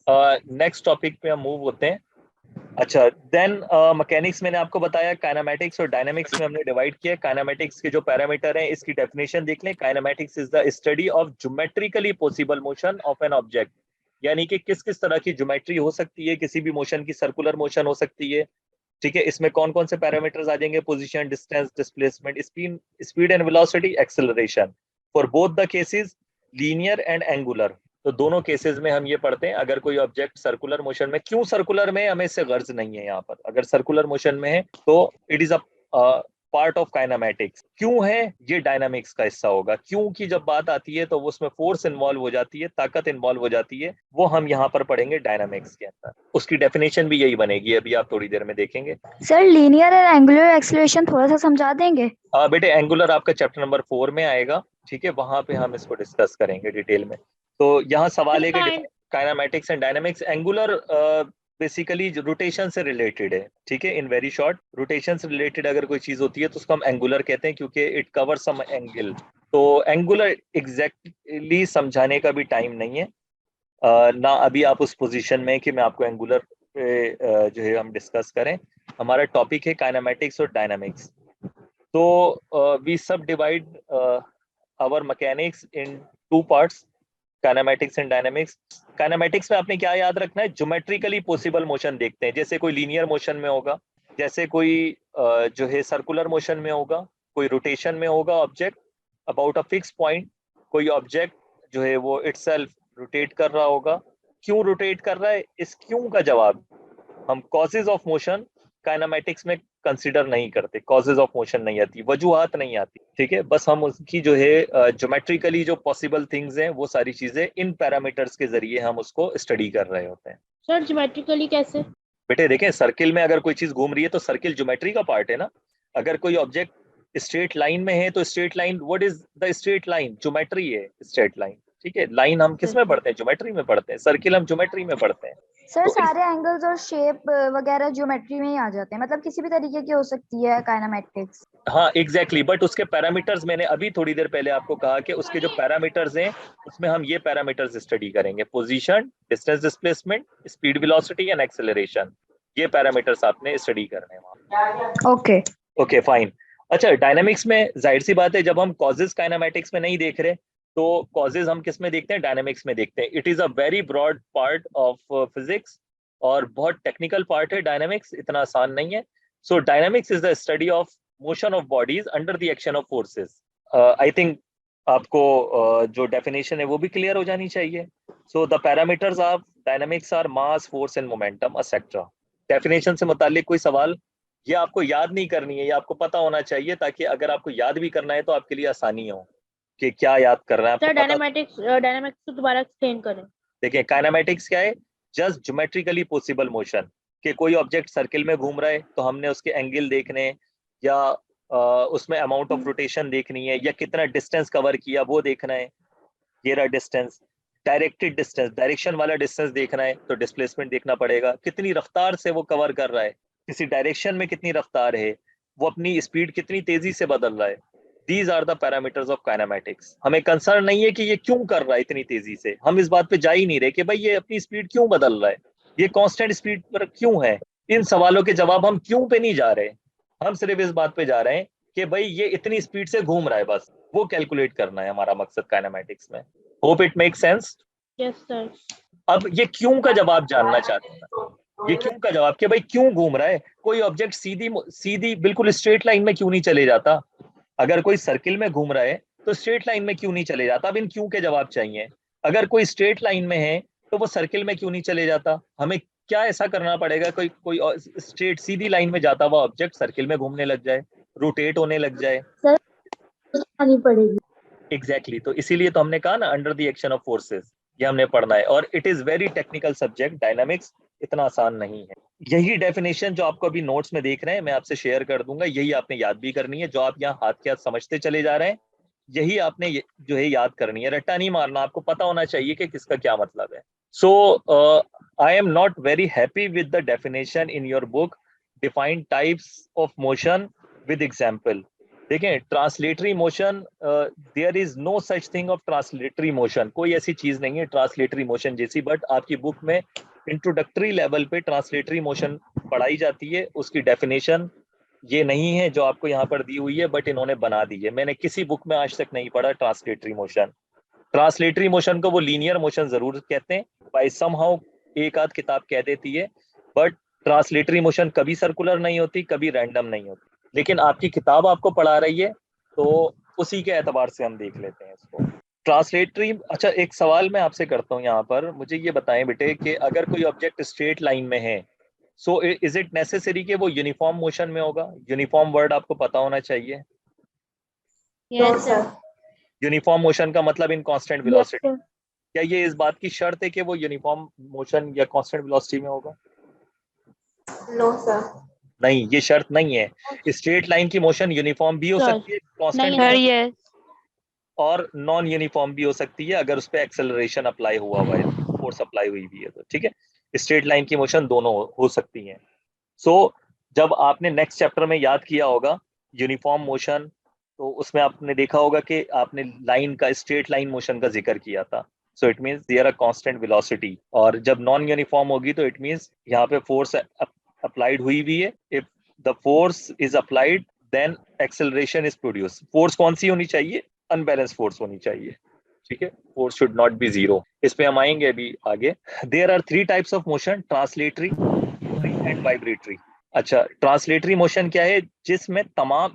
Next topic पे हम move होते हैं। अच्छा, देन मैकेनिक्स मैंने आपको बताया, काइनेमैटिक्स और डायनामिक्स में हमने डिवाइड किया। काइनेमैटिक्स के जो पैरामीटर हैं इसकी डेफिनेशन देख लें। Kinematics is the study of geometrically possible motion of an object, यानी कि किस किस तरह की ज्योमेट्री हो सकती है किसी भी मोशन की। सर्कुलर मोशन हो सकती है, ठीक है। इसमें कौन कौन से पैरामीटर्स आ जाएंगे? Position, distance, displacement, speed, speed and velocity, acceleration. For both the cases, linear and angular. तो दोनों केसेस में हम ये पढ़ते हैं, अगर कोई ऑब्जेक्ट सर्कुलर मोशन में, क्यों सर्कुलर में हमें इससे गर्ज नहीं है यहाँ पर। अगर सर्कुलर मोशन में है तो it is a part of kinematics. क्यों है ये डायनामिक्स का हिस्सा होगा। क्यों की जब बात आती है तो उसमें फोर्स इन्वॉल्व हो जाती है, ताकत इन्वॉल्व हो जाती है, वो हम यहाँ पर पढ़ेंगे डायनामिक्स के अंदर। उसकी डेफिनेशन भी यही बनेगी, अभी आप थोड़ी देर में देखेंगे। सर लीनियर और एंगुलर एक्सेलरेशन थोड़ा सा समझा देंगे? बेटे एंगुलर आपका चैप्टर नंबर 4 में आएगा, ठीक है, वहां पे हम इसको डिस्कस करेंगे डिटेल में। तो यहाँ सवाल है कि kinematics and dynamics. Angular basically rotation से रिलेटेड है, ठीक है। इन वेरी शॉर्ट, रोटेशन से रिलेटेड अगर कोई चीज होती है तो उसको हम एंगुलर कहते हैं, क्योंकि इट कवर सम एंगल। तो एंगुलर एग्जैक्टली समझाने का भी टाइम नहीं है, ना अभी आप उस पोजीशन में कि मैं आपको एंगुलर पे जो है हम डिस्कस करें। हमारा टॉपिक है काइनेमैटिक्स और डायनामिक्स। तो वी सब divide our mechanics in two parts, kinematics and dynamics. Kinematics में आपने क्या याद रखना है? ज्योमेट्रिकली पॉसिबल मोशन देखते हैं, जैसे कोई लीनियर मोशन में होगा, जैसे कोई जो है सर्कुलर मोशन में होगा, कोई रोटेशन में होगा object about a fix point, कोई ऑब्जेक्ट जो है वो इटसेल्फ रोटेट कर रहा होगा। क्यों रोटेट कर रहा है, इस क्यों का जवाब हम कॉजेज ऑफ मोशन काइनेमैटिक्स में कंसिडर नहीं करते। कॉजेज ऑफ मोशन नहीं आती, वजूहात नहीं आती, ठीक है। बस हम उसकी जो है ज्योमेट्रिकली जो पॉसिबल थिंग्स हैं वो सारी चीजें इन पैरामीटर्स के जरिए हम उसको स्टडी कर रहे होते हैं। सर ज्योमेट्रिकली कैसे? बेटे देखें, सर्किल में अगर कोई चीज घूम रही है तो सर्किल ज्योमेट्री का पार्ट है ना। अगर कोई ऑब्जेक्ट स्ट्रेट लाइन में है तो straight line, what is the straight line? Geometry है स्ट्रेट लाइन, ठीक है। लाइन हम किस में पढ़ते हैं? ज्योमेट्री में पढ़ते हैं। सर्किल हम ज्योमेट्री में पढ़ते हैं। सर तो सारे एंगल्स और शेप वगैरह ज्योमेट्री में ही आ जाते हैं, मतलब किसी भी तरीके की हो सकती है काइनेमैटिक्स? हाँ एग्जैक्टली, बट उसके पैरामीटर्स मैंने अभी थोड़ी देर पहले आपको कहा कि उसके जो पैरामीटर्स हैं उसमें हम ये पैरामीटर्स स्टडी करेंगे। Position, distance, displacement, speed, velocity and acceleration, ये पैरामीटर्स आपने स्टडी करने हैं वहाँ। Okay okay fine. अच्छा, डायनामिक्स में जाहिर सी बात है, जब हम कॉजेज काइनेमैटिक्स में नहीं देख रहे तो कॉजेज हम किस में देखते हैं? डायनामिक्स में देखते हैं। It is a very broad part of physics और बहुत टेक्निकल पार्ट है डायनामिक्स, इतना आसान नहीं है। So dynamics is the study of motion of bodies under the action of forces. I think आपको जो डेफिनेशन है वो भी क्लियर हो जानी चाहिए। So the parameters of dynamics are mass, force and momentum etcetera. Definition से मुतालिक कोई सवाल? ये आपको याद नहीं करनी है, ये आपको पता होना चाहिए, ताकि अगर आपको याद भी करना है तो आपके लिए आसानी हो कि क्या याद करना है आपको सर पता। डायनामिक्स को दोबारा एक्सप्लेन करें। देखिए काइनेमैटिक्स क्या है? Just geometrically possible motion. कि कोई ऑब्जेक्ट सर्किल में घूम रहा है तो हमने उसके एंगल देखने, या उसमें अमाउंट ऑफ रोटेशन देखनी है, या कितना डिस्टेंस कवर किया वो देखना है। ये रहा डिस्टेंस। डायरेक्टेड डिस्टेंस, डायरेक्शन वाला डिस्टेंस देखना है तो डिस्प्लेसमेंट देखना पड़ेगा, कितनी रफ्तार से वो कवर कर रहा है, किसी डायरेक्शन में कितनी रफ्तार है, वो अपनी स्पीड कितनी तेजी से बदल रहा है। These are the parameters of kinematics. हमें कंसर्न नहीं है कि ये क्यों कर रहा है इतनी तेजी से, हम इस बात पे जा ही नहीं रहे कि भाई ये अपनी स्पीड क्यों बदल रहा है, ये कांस्टेंट स्पीड पर क्यों है। इन सवालों के जवाब हम क्यों पे नहीं जा रहे, हम सिर्फ इस बात पे जा रहे हैं कि भाई ये इतनी स्पीड से घूम रहा है, बस वो कैलकुलेट करना है हमारा मकसद काइनेमैटिक्स में। Hope it make sense. Yes sir. अब ये क्यों का जवाब जानना चाहते हैं, ये क्यों का जवाब कि भाई क्यों घूम रहा है। कोई ऑब्जेक्ट सीधी सीधी बिल्कुल स्ट्रेट लाइन में क्यों नहीं चले जाता? अगर कोई सर्किल में घूम रहा है तो स्ट्रेट लाइन में क्यों नहीं चले जाता? अब इन क्यों के जवाब चाहिए। अगर कोई स्ट्रेट लाइन में है तो वो सर्किल में क्यों नहीं चले जाता? हमें क्या ऐसा करना पड़ेगा कोई कोई स्ट्रेट सीधी लाइन में जाता हुआ ऑब्जेक्ट सर्किल में घूमने लग जाए, रोटेट होने लग जाए? सर आनी पड़ेगी। एग्जैक्टली तो इसीलिए तो हमने कहा ना, under the action of forces, ये हमने पढ़ना है। और it is very technical subject dynamics, इतना आसान नहीं है। यही डेफिनेशन जो आपको अभी नोट्स में देख रहे हैं मैं आपसे शेयर कर दूंगा, यही आपने याद भी करनी है। जो आप यहाँ हाथ के हाथ समझते चले जा रहे हैं यही आपने जो है याद करनी है, रट्टा नहीं मारना, आपको पता होना चाहिए कि किसका क्या मतलब है। So I am not very happy with the definition in your book, define types of motion with example. देखें translatory motion, there is no such thing of translatory motion, कोई ऐसी चीज नहीं है ट्रांसलेटरी मोशन जैसी, बट आपकी book में introductory level पे ट्रांसलेटरी मोशन पढ़ाई जाती है, उसकी डेफिनेशन ये नहीं है जो आपको यहाँ पर दी हुई है, बट इन्होंने बना दी है। मैंने किसी बुक में आज तक नहीं पढ़ा ट्रांसलेटरी मोशन। ट्रांसलेटरी मोशन को वो लीनियर मोशन जरूर कहते हैं, बाय समहाउ एक आध किताब कह देती है, बट ट्रांसलेटरी मोशन कभी सर्कुलर नहीं होती, कभी रैंडम नहीं होती। लेकिन आपकी किताब आपको पढ़ा रही है तो उसी के एतबार से हम देख लेते हैं इसको ट्रांसलेटरी। अच्छा, एक सवाल मैं आपसे करता हूँ यहाँ पर, मुझे ये बताएं बेटे कि अगर कोई ऑब्जेक्ट स्ट्रेट लाइन में है, सो इज इट नेसेसरी कि वो यूनिफॉर्म मोशन में होगा? यूनिफॉर्म वर्ड आपको पता होना चाहिए। Yes sir. यूनिफॉर्म मोशन का मतलब in constant yes velocity. Sir. क्या ये इस बात की शर्त है कि वो यूनिफॉर्म मोशन या कांस्टेंट वेलोसिटी में होगा? No sir. नहीं, ये शर्त नहीं है। स्ट्रेट लाइन की मोशन यूनिफॉर्म भी हो सर, सकती है, कांस्टेंट नहीं सर है। यस। और नॉन यूनिफॉर्म भी हो सकती है अगर उस पर एक्सेलरेशन अप्लाई हुआ है, फोर्स अप्लाई हुई भी है तो। ठीक है, स्ट्रेट लाइन की मोशन दोनों हो सकती हैं। सो जब आपने नेक्स्ट चैप्टर में याद किया होगा यूनिफॉर्म मोशन, तो उसमें आपने देखा होगा कि आपने लाइन का, स्ट्रेट लाइन मोशन का जिक्र किया था। So it means there a constant velocity. और जब नॉन यूनिफॉर्म होगी तो इट मींस यहाँ पे फोर्स अप्लाइड हुई भी है। If the force is applied then acceleration is produce. Force कौन सी होनी चाहिए? अनबैलेंस फोर्स होनी चाहिए। ठीक है, force should not be zero. इस पे हम आएंगे अभी आगे। There are 3 types of motion, translatory and vibratory. अच्छा, ट्रांसलेटरी मोशन क्या है? जिसमें तमाम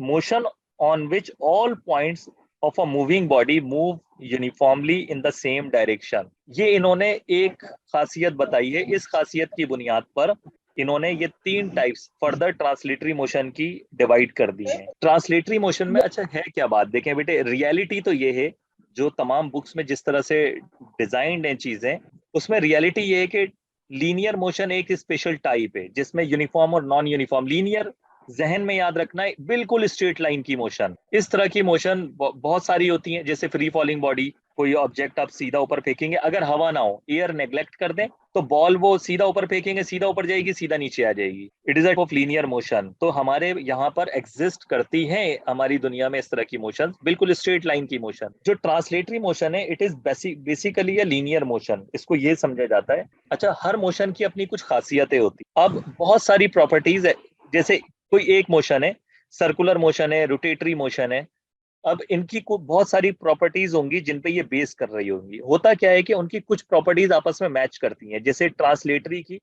motion on which all points of a moving body move uniformly in the same direction. ये इन्होंने एक खासियत बताई है, इस खासियत की बुनियाद पर इन्होंने ये 3 टाइप्स फर्दर ट्रांसलेटरी मोशन की डिवाइड कर दी हैं। ट्रांसलेटरी मोशन में अच्छा है क्या बात, देखें बेटे, रियलिटी तो ये है, जो तमाम बुक्स में जिस तरह से डिजाइंड हैं चीजें, उसमें रियलिटी ये है कि लीनियर मोशन एक स्पेशल टाइप है जिसमें यूनिफॉर्म और नॉन यूनिफॉर्म। लीनियर जहन में याद रखना है, बिल्कुल स्ट्रेट लाइन की मोशन। इस तरह की मोशन बहुत सारी होती हैं, जैसे फ्री फॉलिंग बॉडी, कोई ऑब्जेक्ट आप सीधा ऊपर फेंकेंगे, अगर हवा ना हो, एयर नेग्लेक्ट कर दें, तो बॉल वो सीधा ऊपर फेंकेंगे, सीधा ऊपर जाएगी, सीधा नीचे आ जाएगी। It is of linear motion. तो हमारे यहाँ पर एग्जिस्ट करती है हमारी दुनिया में इस तरह की मोशन, बिल्कुल स्ट्रेट लाइन की मोशन। जो ट्रांसलेटरी मोशन है, it is basically a linear motion, इसको ये समझा जाता है। अच्छा, हर मोशन की अपनी कुछ खासियतें होती। अब बहुत सारी प्रॉपर्टीज है, जैसे कोई एक मोशन है, सर्कुलर मोशन है, रोटेटरी मोशन है। अब इनकी बहुत सारी प्रॉपर्टीज होंगी जिन पे ये बेस कर रही होंगी। होता क्या है कि उनकी कुछ प्रॉपर्टीज आपस में मैच करती हैं, जैसे ट्रांसलेटरी की,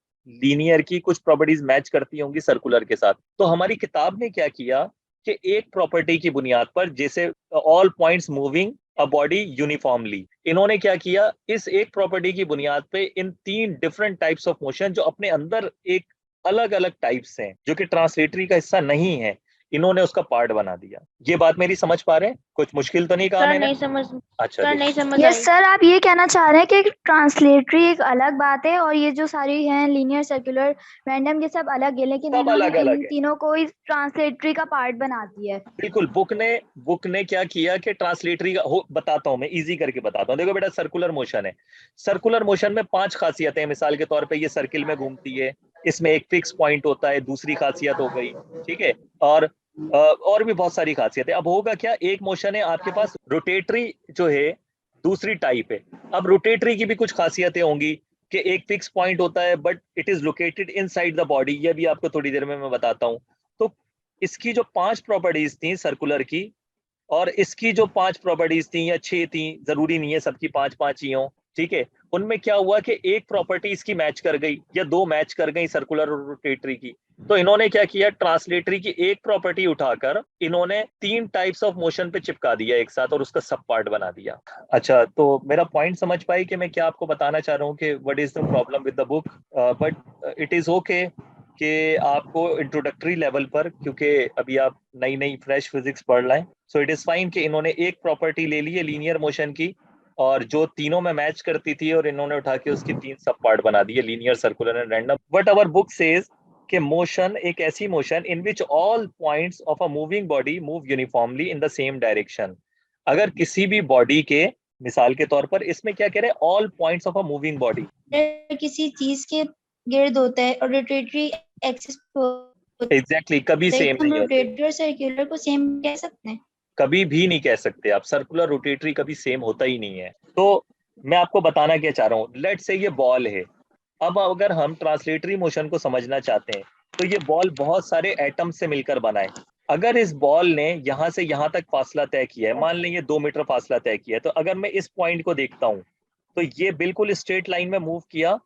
लीनियर की कुछ प्रॉपर्टीज मैच करती होंगी सर्कुलर के साथ। तो हमारी किताब ने क्या किया कि एक प्रॉपर्टी की बुनियाद पर, जैसे all points moving a body uniformly, इन्होंने क्या किया, इस एक प्रॉपर्टी की बुनियाद पे इन 3 डिफरेंट टाइप्स ऑफ मोशन, जो अपने अंदर एक अलग अलग टाइप्स हैं, जो कि ट्रांसलेटरी का हिस्सा नहीं है, इन्होंने उसका पार्ट बना दिया। ये बात मेरी समझ पा रहे हैं? कुछ मुश्किल तो नहीं कहा सर मैंने? नहीं समझ। अच्छा, सर देखिए, नहीं समझ आई। यस सर, आप ये कहना चाह रहे हैं कि ट्रांसलेटरी एक अलग बात है और ये जो सारी हैं लीनियर, सर्कुलर, रैंडम, ये सब अलग है, लेकिन सब इन्होंने अलग अलग इन है। तीनों को इस ट्रांसलेटरी का पार्ट बना दिया है। बिल्कुल, बुक ने क्या किया कि ट्रांसलेटरी का बताता हूं मैं, इजी करके बताता हूं। देखो बेटा, सर्कुलर मोशन है, सर्कुलर मोशन में 5 खासियतें हैं। मिसाल के तौर पे ये सर्किल में घूमती है, इसमें एक फिक्स पॉइंट होता है, दूसरी खासियत हो गई। ठीक है, और भी बहुत सारी खासियतें। अब होगा क्या, एक मोशन है आपके पास रोटेटरी जो है, दूसरी टाइप है। अब रोटेटरी की भी कुछ खासियतें होंगी कि एक फिक्स पॉइंट होता है but it is located inside the body, ये भी आपको थोड़ी देर में मैं बताता हूं। तो इसकी जो 5 प्रॉपर्टीज थी सर्कुलर की, और इसकी जो 5 प्रॉपर्टीज थी या 6 थी, जरूरी नहीं है सबकी 5 ही हो। ठीक है, उनमें क्या हुआ कि एक प्रॉपर्टी इसकी मैच कर गई या 2 मैच कर गई, सर्कुलर और रोटेटरी की। तो इन्होंने क्या किया, ट्रांसलेटरी की एक प्रॉपर्टी उठाकर इन्होंने 3 टाइप्स ऑफ मोशन पे चिपका दिया एक साथ और उसका सब पार्ट बना दिया। अच्छा, तो मेरा पॉइंट समझ पाई कि मैं क्या आपको बताना चाह रहा हूँ कि what is the problem with the book? But it is okay कि आपको इंट्रोडक्टरी लेवल पर, क्योंकि अभी आप नई नई फ्रेश फिजिक्स पढ़ रहे हैं, सो इट इज फाइन कि इन्होंने एक प्रॉपर्टी ले ली है लीनियर मोशन की, और जो तीनों में मैच करती थी, और इन्होंने उठा के उसकी 3 सब पार्ट बना दिए, linear, circular and random. But our book says कि मोशन एक ऐसी motion in which all points of a moving body move uniformly in the same direction. अगर किसी भी बॉडी के, मिसाल के तौर पर इसमें क्या कह रहे हैं, all points of a moving body, किसी चीज के गिर्द होता है और रोटेटरी एक्सिस एग्जैक्टली कभी सेम हम नहीं होते, रोटेटरी और सर्कुलर को सेम कह सकते हैं? कभी भी नहीं कह सकते आप, सर्कुलर रोटेटरी कभी सेम होता ही नहीं है। तो मैं आपको बताना क्या चाह रहा हूँ, लेट से ये बॉल है, अब अगर हम ट्रांसलेटरी मोशन को समझना चाहते हैं तो ये बॉल बहुत सारे एटम से मिलकर बना है। अगर इस बॉल ने यहाँ से यहाँ तक फासला तय किया है, मान लें ये 2 मीटर फासला तय किया है, तो अगर मैं इस पॉइंट को देखता हूँ तो ये बिल्कुल स्ट्रेट लाइन में मूव किया,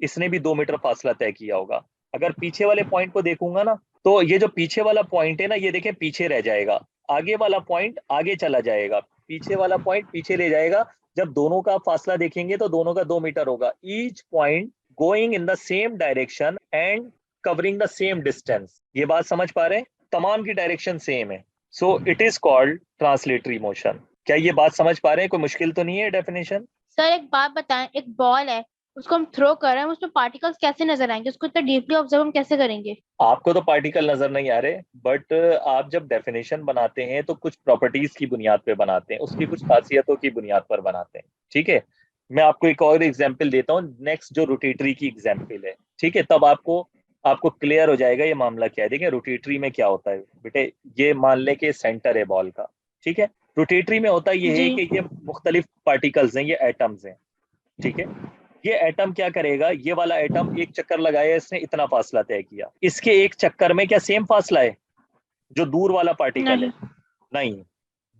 इसने भी 2 मीटर फासला तय किया होगा। अगर पीछे वाले पॉइंट को देखूंगा ना, तो ये जो पीछे वाला पॉइंट है ना, ये देखें पीछे रह जाएगा, आगे वाला पॉइंट आगे चला जाएगा, पीछे वाला पॉइंट पीछे ले जाएगा। जब दोनों का फासला देखेंगे तो दोनों का 2 मीटर होगा, each point going in the same direction and covering the same distance. ये बात समझ पा रहे हैं, तमाम की डायरेक्शन सेम है, so it is called translatory motion. क्या ये बात समझ पा रहे हैं, कोई मुश्किल तो नहीं है डेफिनेशन? सर एक बात बताएं, एक बॉल है, उसको हम थ्रो कर रहे हैं, उसमें पार्टिकल्स कैसे नजर आएंगे? उसको इतना डीपली ऑब्जर्व हम कैसे करेंगे? आपको तो पार्टिकल नजर नहीं आ रहे, बट आप जब डेफिनेशन बनाते हैं तो कुछ प्रॉपर्टीज की बुनियाद पे बनाते हैं, उसकी कुछ खासियतों की बुनियाद पर बनाते हैं। ठीक है, मैं आपको एक और एग्जांपल देता हूँ, नेक्स्ट जो रोटेटरी की एग्जांपल है, ठीक है, तब आपको आपको क्लियर हो जाएगा ये मामला क्या है। देखिए रोटेटरी में क्या होता है बेटे, ये मान ले कि सेंटर है बॉल का, ठीक है, रोटेटरी में होता ये है जी। कि ये मुख्तलिफ पार्टिकल्स हैं, ये एटम्स हैं, ठीक है। ये एटम क्या करेगा, ये वाला एटम एक चक्कर लगाया, इसने इतना फासला तय किया, इसके एक चक्कर में क्या सेम फासला है जो दूर वाला पार्टिकल है? नहीं,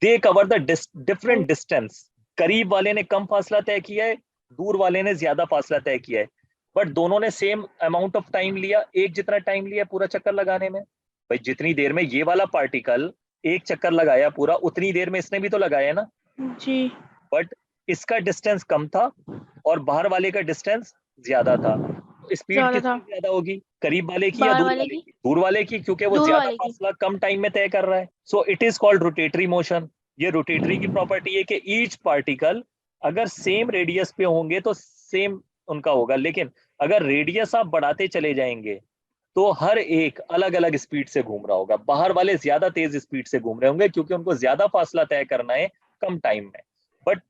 दे कवर द डिफरेंट डिस्टेंस। करीब वाले ने कम फासला तय किया है, दूर वाले ने ज्यादा फासला तय किया है, बट दोनों ने सेम अमाउंट ऑफ टाइम लिया, एक जितना टाइम लिया पूरा चक्कर लगाने में। भाई जितनी देर में ये वाला पार्टिकल एक चक्कर लगाया पूरा, उतनी देर में इसने भी तो लगाया ना, जी। बट इसका डिस्टेंस कम था और बाहर वाले का डिस्टेंस ज्यादा था, तो स्पीड ज्यादा था। किसकी ज्यादा होगी, करीब वाले की या बाहर दूर वाले वाले की। की? दूर वाले की, क्योंकि वो दूर ज्यादा वाले की। फासला कम टाइम में तय कर रहा है। So it is called rotatory motion. ये रोटेटरी की प्रॉपर्टी है कि ईच पार्टिकल अगर सेम रेडियस पे होंगे तो सेम उनका होगा, लेकिन अगर रेडियस आप बढ़ाते चले जाएंगे तो हर एक अलग अलग स्पीड से घूम रहा होगा, बाहर वाले ज्यादा तेज स्पीड से घूम रहे होंगे क्योंकि उनको ज्यादा फासला तय करना है कम टाइम में। बट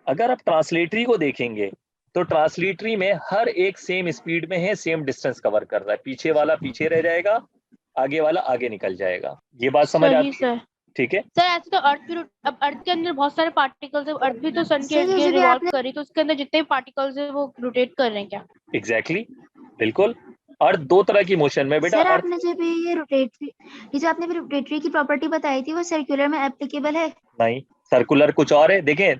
अगर आप ट्रांसलेटरी को देखेंगे तो ट्रांसलेटरी में हर एक सेम स्पीड में है, सेम डिस्टेंस कवर कर रहा है, पीछे वाला पीछे रह जाएगा, आगे वाला आगे निकल जाएगा। ये बात समझ सही आती है? सर। ठीक है, सर ऐसे तो अर्थ भी अब अर्थ के अंदर बहुत सारे पार्टिकल्स है, अर्थ भी तो सन के सर इर्द ये जो गिर्द भी रिवॉल्व आपने कर रही है, तो उसके अंदर जितने भी पार्टिकल्स है वो रोटेट कर रहे हैं क्या? एग्जैक्टली बिल्कुल। अर्थ दो तरह की मोशन में बेटा, सर अर्थ आपने जब ये जो आपने रोटेटरी की प्रॉपर्टी बताई थी वो सर्कुलर में एप्लीकेबल है? नहीं, सर्कुलर कुछ और है। देखें,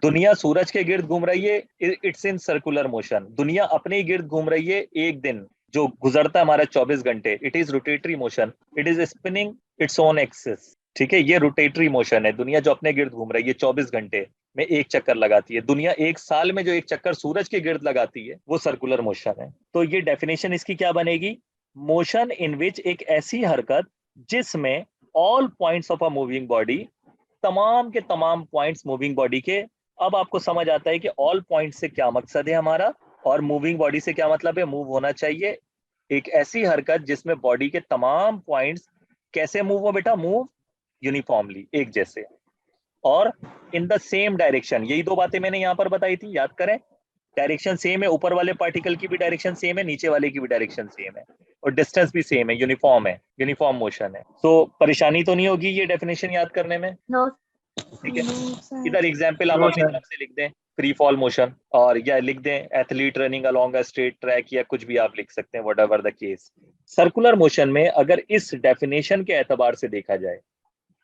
दुनिया सूरज के गिर्द घूम रही है, इट्स इन सर्कुलर मोशन। दुनिया अपने ही गिर्द घूम रही है, एक दिन जो गुजरता है हमारा 24 घंटे, it is rotatory motion, it is spinning its own axis. ठीक है, ये रोटेटरी मोशन है, दुनिया जो अपने गिर्द घूम रही है 24 घंटे में एक चक्कर लगाती है। दुनिया एक साल में जो एक चक्कर सूरज के गिर्द लगाती है वो सर्कुलर मोशन है। तो ये डेफिनेशन इसकी क्या बनेगी, मोशन इन विच, एक ऐसी हरकत जिसमें all points of a moving body, तमाम के तमाम पॉइंट्स मूविंग बॉडी के। अब आपको समझ आता है कि ऑल पॉइंट से क्या मकसद है हमारा, और मूविंग बॉडी से क्या मतलब है, मूव होना चाहिए। एक ऐसी हरकत जिसमें बॉडी के तमाम पॉइंट्स कैसे मूव हो बेटा, मूव यूनिफॉर्मली, एक जैसे, और इन द सेम डायरेक्शन। यही दो बातें मैंने यहाँ पर बताई थी, याद करें। डायरेक्शन सेम है, ऊपर वाले पार्टिकल की भी डायरेक्शन सेम है, नीचे वाले की भी डायरेक्शन सेम है, और डिस्टेंस भी सेम है, यूनिफॉर्म है, यूनिफॉर्म मोशन है। तो परेशानी तो नहीं होगी ये डेफिनेशन याद करने में? नो ठीक है, इधर एग्जाम्पल आप अपनी तरफ से लिख दें, फ्री फॉल मोशन, और या लिख दें athlete running along a straight track, या कुछ भी आप लिख सकते हैं, whatever the case. Circular motion में अगर इस डेफिनेशन के एतबार से देखा जाए,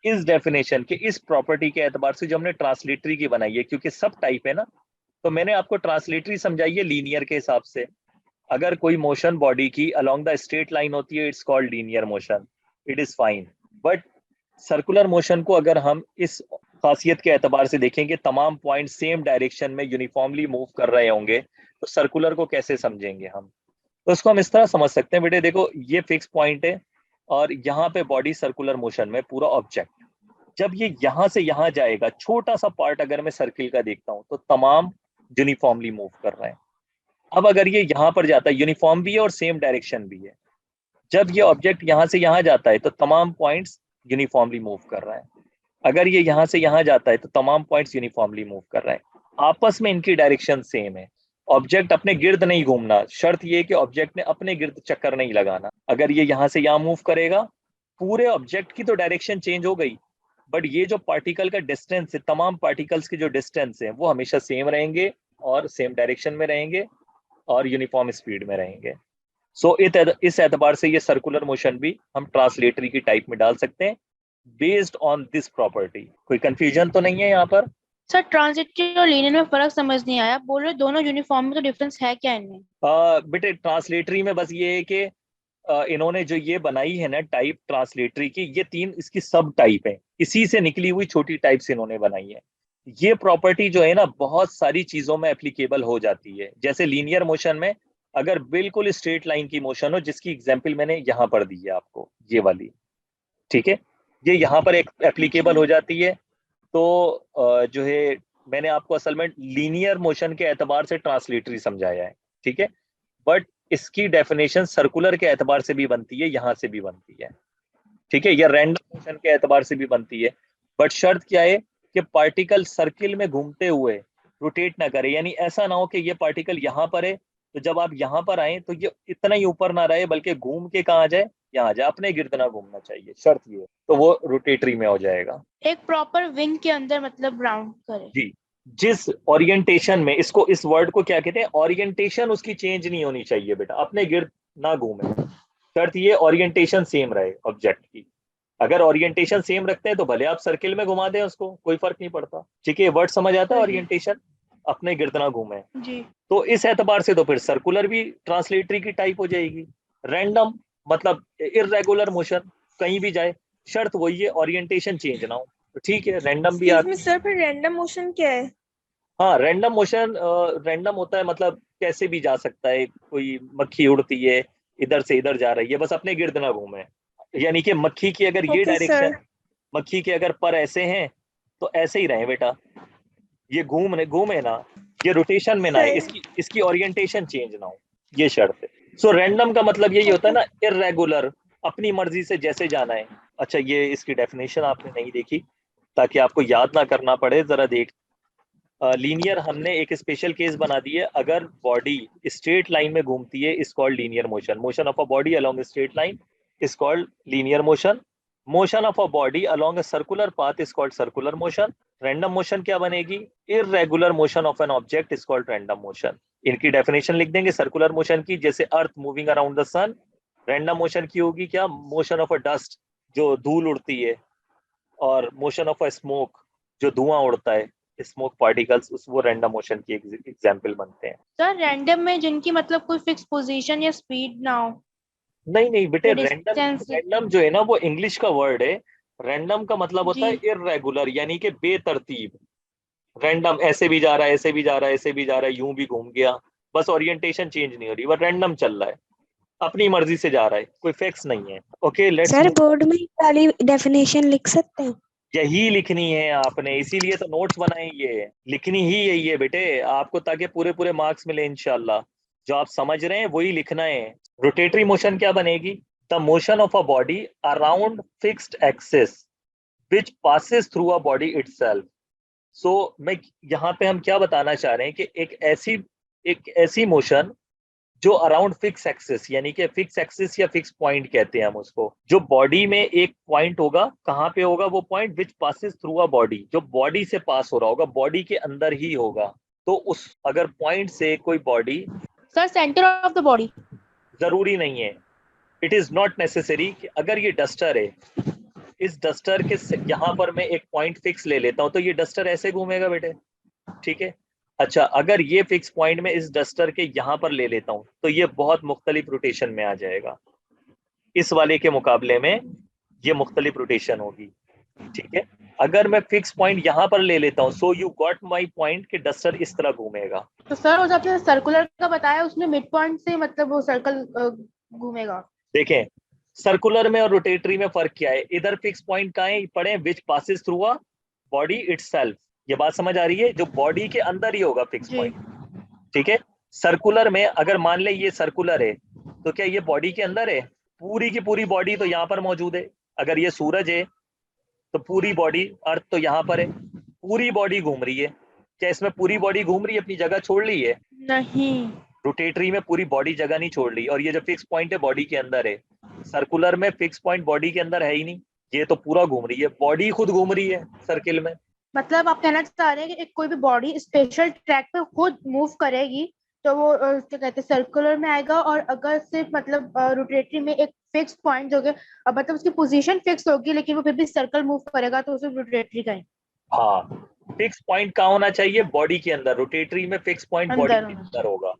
इस डेफिनेशन के, इस प्रॉपर्टी के एतबार से जो हमने ट्रांसलेटरी की बनाई है, क्योंकि सब टाइप है ना, तो मैंने आपको ट्रांसलेटरी समझाई है लीनियर के हिसाब से। अगर कोई मोशन बॉडी की अलोंग द स्ट्रेट लाइन होती है, it's called linear motion, it is fine. But circular motion को अगर हम इस खासियत के एतबार से देखेंगे, तमाम पॉइंट सेम डायरेक्शन में यूनिफॉर्मली मूव कर रहे होंगे, तो सर्कुलर को कैसे समझेंगे हम? तो उसको हम इस तरह समझ सकते हैं बेटे, देखो ये फिक्स पॉइंट है और यहाँ पे बॉडी सर्कुलर मोशन में, पूरा ऑब्जेक्ट जब ये यहाँ से यहाँ जाएगा, छोटा सा पार्ट अगर मैं सर्किल का देखता हूँ तो तमाम यूनिफॉर्मली मूव कर रहे हैं। अब अगर ये यहाँ पर जाता है, यूनिफॉर्म भी है और सेम डायरेक्शन भी है। जब ये ऑब्जेक्ट यहाँ से यहाँ जाता है तो तमाम पॉइंट्स यूनिफॉर्मली मूव कर रहे हैं। अगर ये यहाँ से यहाँ जाता है तो तमाम पॉइंट्स यूनिफॉर्मली मूव कर रहे हैं, आपस में इनकी डायरेक्शन सेम है। ऑब्जेक्ट अपने गिर्द नहीं घूमना, शर्त ये है कि ऑब्जेक्ट ने अपने गिर्द चक्कर नहीं लगाना। अगर ये यहाँ से यहाँ मूव करेगा, पूरे ऑब्जेक्ट की तो डायरेक्शन चेंज हो गई, बट ये जो पार्टिकल का डिस्टेंस है, तमाम पार्टिकल्स के जो डिस्टेंस है वो हमेशा सेम रहेंगे और सेम डायरेक्शन में रहेंगे और यूनिफॉर्म स्पीड में रहेंगे। सो इस एतबार से ये सर्कुलर मोशन भी हम ट्रांसलेटरी की टाइप में डाल सकते हैं बेस्ड ऑन दिस प्रॉपर्टी। कोई कंफ्यूजन तो नहीं है यहाँ पर? सर ट्रांजिटिव और लीनियर में फर्क समझ नहीं आया, बोल रहे दोनों यूनिफॉर्म में, तो डिफरेंस है क्या इनमें? बेटे ट्रांसलेटरी में बस ये है कि इन्होंने जो ये बनाई है ना टाइप ट्रांसलेटरी की, ये 3 इसकी सब टाइप है, इसी से निकली हुई छोटी टाइप्स इन्होंने बनाई है। ये प्रॉपर्टी जो है ना बहुत सारी चीजों में एप्लीकेबल हो जाती है। जैसे लीनियर मोशन में अगर बिल्कुल स्ट्रेट लाइन की मोशन हो, जिसकी एग्जांपल मैंने यहाँ पर दी है आपको, ये वाली, ठीक है, ये यहाँ पर एक एप्लीकेबल हो जाती है। तो जो है मैंने आपको असल में लीनियर मोशन के एतबार से ट्रांसलेटरी समझाया है, ठीक है, बट इसकी डेफिनेशन सर्कुलर के एतबार से भी बनती है, यहाँ से भी बनती है, ठीक है, या रैंडम मोशन के एतबार से भी बनती है। बट शर्त क्या है कि पार्टिकल सर्किल में घूमते हुए रोटेट ना करे, यानी ऐसा ना हो कि ये पार्टिकल यहाँ पर है तो जब आप यहाँ पर आए तो ये इतना ही ऊपर ना रहे, बल्कि घूम के कहाँ जाए, यहाँ जाए, अपने गिर्द ना घूमना चाहिए, शर्त ये है, तो वो रोटेटरी में हो जाएगा। एक प्रॉपर विंग के अंदर मतलब राउंड करे। जी, जिस ओरिएंटेशन में, इसको, इस वर्ड को क्या कहते हैं, ओरिएंटेशन उसकी चेंज नहीं होनी चाहिए बेटा, अपने गिर्द ना घूमे, शर्त ये ओरिएंटेशन सेम रहे ऑब्जेक्ट की। अगर ओरिएंटेशन सेम रखते हैं तो भले आप सर्किल में घुमा दें उसको, कोई फर्क नहीं पड़ता, ठीक है, वर्ड समझ आता है, ओरिएंटेशन अपने गिर्द ना घूमे जी। तो इस एतबार से तो फिर सर्कुलर भी ट्रांसलेटरी की टाइप हो जाएगी। रैंडम मतलब इर्रेगुलर मोशन, कहीं भी जाए, शर्त वही है ओरिएंटेशन चेंज ना हो, तो ठीक है, रैंडम भी आप। सर फिर रैंडम मोशन क्या है? हाँ, रैंडम मोशन रैंडम होता है, मतलब कैसे भी जा सकता है, कोई मक्खी उड़ती है इधर से इधर जा रही है, बस अपने गिर्द ना घूमे, यानी कि मक्खी की अगर ये डायरेक्शन, मक्खी के अगर पर ऐसे हैं तो ऐसे ही रहे बेटा, ये घूमे ना, ये रोटेशन में ना है, इसकी ओरिएंटेशन चेंज ना हो, ये शर्त है। सो रैंडम का मतलब यही होता है ना, इर्रेगुलर, अपनी मर्जी से जैसे जाना है। अच्छा, ये इसकी डेफिनेशन आपने नहीं देखी, ताकि आपको याद ना करना पड़े, जरा देख। लीनियर हमने एक स्पेशल केस बना दी है, अगर बॉडी स्ट्रेट लाइन में घूमती है is called linear motion, motion of a body along straight line is called linear motion, motion of a body along a circular path is called circular motion. Random motion क्या बनेगी, irregular motion of an object is called random motion. इनकी definition लिख देंगे circular motion की, जैसे earth moving around the sun, random motion की होगी क्या, मोशन ऑफ अ डस्ट, जो धूल उड़ती है, और मोशन ऑफ अ स्मोक, जो धुआं उड़ता है, स्मोक पार्टिकल्स, वो रैंडम मोशन की एग्जांपल बनते हैं। सर रैंडम में जिनकी मतलब कोई फिक्स पोजीशन या स्पीड ना हो? नहीं बेटे, रैंडम डिस्टेंस। रैंडम जो है ना वो इंग्लिश का वर्ड है। रैंडम का मतलब होता है जी। इर्रेगुलर, यानी कि बेतरतीब। रैंडम ऐसे भी जा रहा है, ऐसे भी जा रहा है, ऐसे भी जा रहा है, यूं भी घूम गया, बस ओरिएंटेशन चेंज नहीं हो रही, बस रैंडम चल रहा है, अपनी मर्जी से जा रहा है, कोई फिक्स नहीं है। ओके, लेट्स सर बोर्ड में वाली डेफिनेशन लिख सकते हैं? यही लिखनी है आपने, इसीलिए तो नोट्स बनाए, ये लिखनी ही यही है बेटे आपको, ताकि पूरे पूरे मार्क्स मिले इंशाल्लाह। जो आप समझ रहे हैं वही लिखना है। रोटेटरी मोशन क्या बनेगी, the motion of a body around fixed axis which passes through a body itself. So मैं यहाँ पे हम क्या बताना चाह रहे हैं कि एक ऐसी मोशन जो अराउंड फिक्स एक्सिस, यानी कि फिक्स एक्सिस या फिक्स पॉइंट कहते हैं हम उसको, जो बॉडी में एक पॉइंट होगा, कहाँ पे होगा वो point, which passes through a body, जो बॉडी से पास हो रहा होगा, बॉडी के अंदर ही होगा। तो उस अगर पॉइंट से कोई body, sir centre of the body? जरूरी नहीं है, इट इज नॉट नेसेसरी कि अगर ये डस्टर है, इस डस्टर के यहाँ पर मैं एक पॉइंट फिक्स ले लेता हूँ तो ये डस्टर ऐसे घूमेगा बेटे, ठीक है। अच्छा, अगर ये फिक्स पॉइंट में इस डस्टर के यहाँ पर ले लेता हूं तो ये बहुत मुख्तलिफ रोटेशन में आ जाएगा, इस वाले के मुकाबले में ये मुख्तलिफ रोटेशन होगी, ठीक है। अगर मैं फिक्स पॉइंट यहाँ पर ले लेता हूँ, so you got my point कि डस्टर इस तरह घूमेगा। तो सर वो जो आपने सर्कुलर का बताया उसमें मिड पॉइंट से मतलब वो सर्कल घूमेगा। देखें, सर्कुलर में और रोटेटरी में फर्क क्या है, इधर फिक्स पॉइंट कहाँ है, पढ़े which passes through a body itself, ये बात समझ आ रही है, जो बॉडी के अंदर ही होगा फिक्स पॉइंट, ठीक है। सर्कुलर में अगर मान ले ये सर्कुलर है तो क्या ये बॉडी के अंदर है, पूरी की पूरी बॉडी तो यहाँ पर मौजूद है। अगर ये सूरज है तो पूरी बॉडी, अर्थ तो यहाँ पर है, पूरी बॉडी घूम रही है, क्या इसमें पूरी बॉडी घूम रही है, अपनी जगह छोड़ ली है? नहीं। रोटेटरी में पूरी बॉडी जगह नहीं छोड़ रही, और ये जो फिक्स पॉइंट है बॉडी के अंदर है। सर्कुलर में फिक्स पॉइंट बॉडी के अंदर है ही नहीं, ये तो पूरा घूम रही है, बॉडी खुद घूम रही है सर्किल में। मतलब आप कहना चाह रहे हैं कि एक कोई भी बॉडी स्पेशल ट्रैक पे खुद मूव करेगी तो वो क्या कहते हैं सर्कुलर में आएगा, और अगर सिर्फ मतलब रोटेटरी में एक फिक्स पॉइंट होगा, मतलब उसकी पोजीशन फिक्स होगी लेकिन वो फिर भी सर्कल मूव करेगा तो उसे रोटेटरी का है। हाँ, फिक्स पॉइंट कहाँ होना चाहिए? बॉडी के अंदर। रोटेटरी में फिक्स पॉइंट बॉडी अंदर के होना अंदर होगा,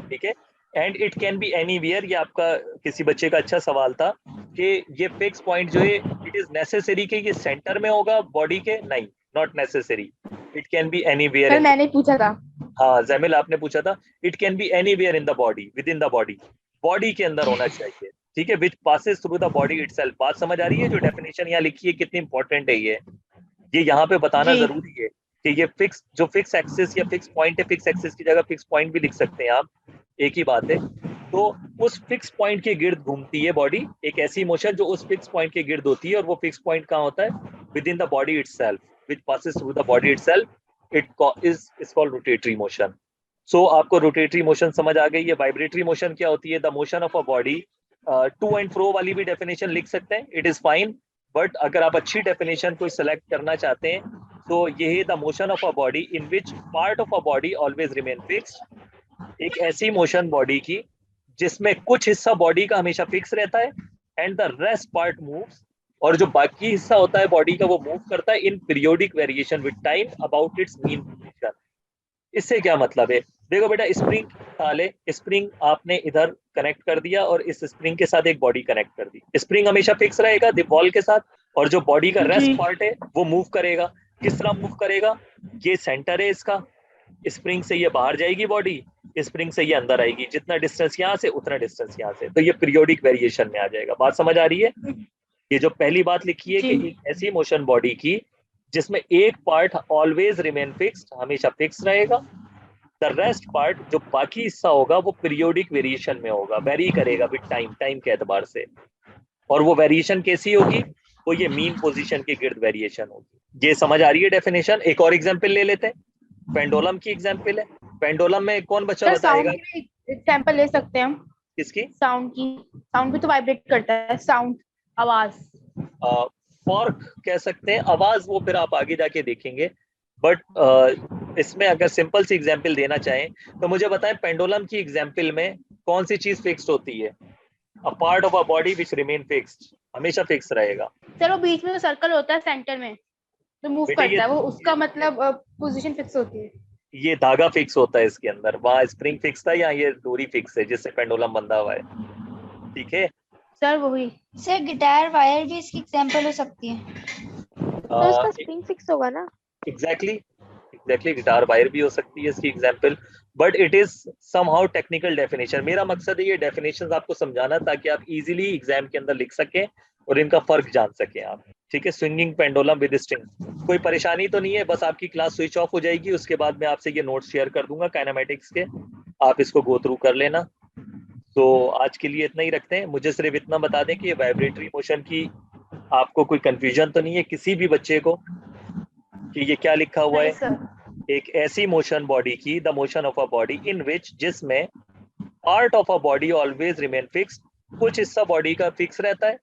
ठीक है। And it can be anywhere. ये आपका किसी बच्चे का अच्छा सवाल था कि ये फिक्स पॉइंट जो है इट इज नेसेसरी कि ये सेंटर में होगा बॉडी के? नहीं, not necessary, it can be anywhere. Sir मैंने पूछा था। हाँ जैमिल, आपने पूछा था। It can be anywhere in the body, with in the body, body के अंदर होना चाहिए, ठीक है, विच passes through the body itself. बात समझ आ रही है? जो डेफिनेशन यहाँ लिखी है कितनी इंपॉर्टेंट है ये यहाँ पे बताना जी। जरूरी है कि ये फिक्स जो फिक्स एक्सिस या फिक्स पॉइंट है, फिक्स एक्सिस की जगह फिक्स पॉइंट भी लिख सकते हैं आप, एक ही बात है। तो उस फिक्स पॉइंट के गिर्द घूमती है बॉडी, एक ऐसी मोशन जो उस फिक्स पॉइंट के गिर्द होती है, और वो फिक्स पॉइंट कहाँ होता है? Within the body itself, which passes through the body itself, it is called rotatory motion. So आपको रोटेटरी मोशन समझ आ गई है। वाइब्रेटरी मोशन क्या होती है? The motion of a body, to and fro वाली भी डेफिनेशन लिख सकते हैं, इट इज फाइन, बट अगर आप अच्छी डेफिनेशन कोई सिलेक्ट करना चाहते हैं तो ये है the motion of a body in which part of a body always remain fixed. एक ऐसी मोशन बॉडी की जिसमें कुछ हिस्सा बॉडी का हमेशा फिक्स रहता है, and the rest part moves, और जो बाकी हिस्सा होता है बॉडी का वो मूव करता है in periodic variation with time about its mean position. इससे क्या मतलब है? देखो बेटा, स्प्रिंग डाले, स्प्रिंग आपने इधर कनेक्ट कर दिया और इस स्प्रिंग के साथ एक बॉडी कनेक्ट कर दी, स्प्रिंग हमेशा फिक्स रहेगा वॉल के साथ, और जो बॉडी का रेस्ट पार्ट है वो मूव करेगा। किस तरह मूव करेगा? ये सेंटर है इसका, स्प्रिंग से ये बाहर जाएगी बॉडी, स्प्रिंग से ये अंदर आएगी, जितना डिस्टेंस यहाँ से उतना डिस्टेंस यहाँ से, तो ये पीरियोडिक वेरिएशन में आ जाएगा। बात समझ आ रही है? ये जो पहली बात लिखी है कि एक ऐसी मोशन बॉडी की जिसमें एक पार्ट ऑलवेज रिमेन फिक्स्ड, हमेशा फिक्स रहेगा, द रेस्ट पार्ट जो बाकी हिस्सा होगा वो पीरियोडिक वेरिएशन में होगा, वेरी करेगा विद टाइम, टाइम के एतबार से। और वो वेरिएशन कैसी होगी? वो ये मीन पोजीशन के गिर्द वेरिएशन होगी। ये समझ आ रही है डेफिनेशन? एक और एग्जांपल ले लेते हैं, पेंडुलम की एग्जांपल है। पेंडुलम में कौन बच्चा बताएगा? एग्जांपल ले सकते हैं हम। किसकी? साउंड की। साउंड भी तो वाइब्रेट करता है, साउंड, आवाज। फॉर्क कह सकते हैं, आवाज वो फिर आप आगे जाके देखेंगे, बट इसमें अगर सिंपल सी एग्जांपल देना चाहें तो मुझे बताएं, पेंडुलम की एग्जांपल में कौन सी चीज फिक्स्ड होती है? A part of a body which remain fixed, हमेशा फिक्स रहेगा। सर वो बीच में सर्कल होता है सेंटर में तो मूव करता है, वो उसका मतलब पोजीशन फिक्स होती है। ये धागा फिक्स होता है इसके अंदर, वहां स्प्रिंग फिक्स था, या ये डोरी फिक्स है जिससे पेंडुलम बंधा हुआ है, ठीक है सर वही। सर गिटार वायर भी इसकी एग्जांपल हो सकती है। तो इसका स्प्रिंग फिक्स होगा ना? एग्जैक्टली गिटार वायर भी हो सकती है इसकी example, but it is somehow technical definition. मेरा मकसद है ये डेफिनेशंस आपको समझाना ताकि आप इजीली एग्जाम के अंदर लिख सकें और इनका फर्क जान सकें आप, ठीक है। स्विंगिंग पेंडुलम विद स्ट्रिंग, कोई परेशानी तो नहीं है, बस आपकी क्लास स्विच ऑफ हो जाएगी, उसके बाद मैं आपसे ये नोट्स शेयर कर दूंगा काइनेमेटिक्स के, आप इसको गो थ्रू कर लेना। तो आज के लिए इतना ही रखते हैं। मुझे सिर्फ इतना बता दें कि वाइब्रेटरी मोशन की आपको कोई कंफ्यूजन तो नहीं है किसी भी बच्चे को कि ये क्या लिखा हुआ है? एक ऐसी मोशन बॉडी की, the motion of a body in which, जिसमें part of a body always remain fixed, कुछ हिस्सा बॉडी का फिक्स रहता है,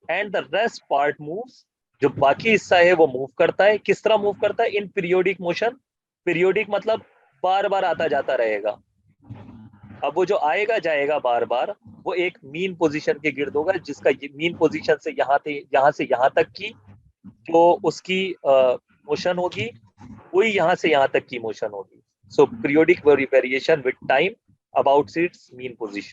and the rest part moves, जो बाकी हिस्सा है वो मूव करता है। किस तरह मूव करता है? In periodic motion. पीरियोडिक मतलब बार बार आता जाता रहेगा। अब वो जो आएगा जाएगा बार बार, वो एक मीन पोजीशन के गिर्द होगा, जिसका मीन पोजीशन से यहाँ तक की जो उसकी मोशन होगी वही यहाँ से यहाँ तक की मोशन होगी। So periodic variation with time about its mean position.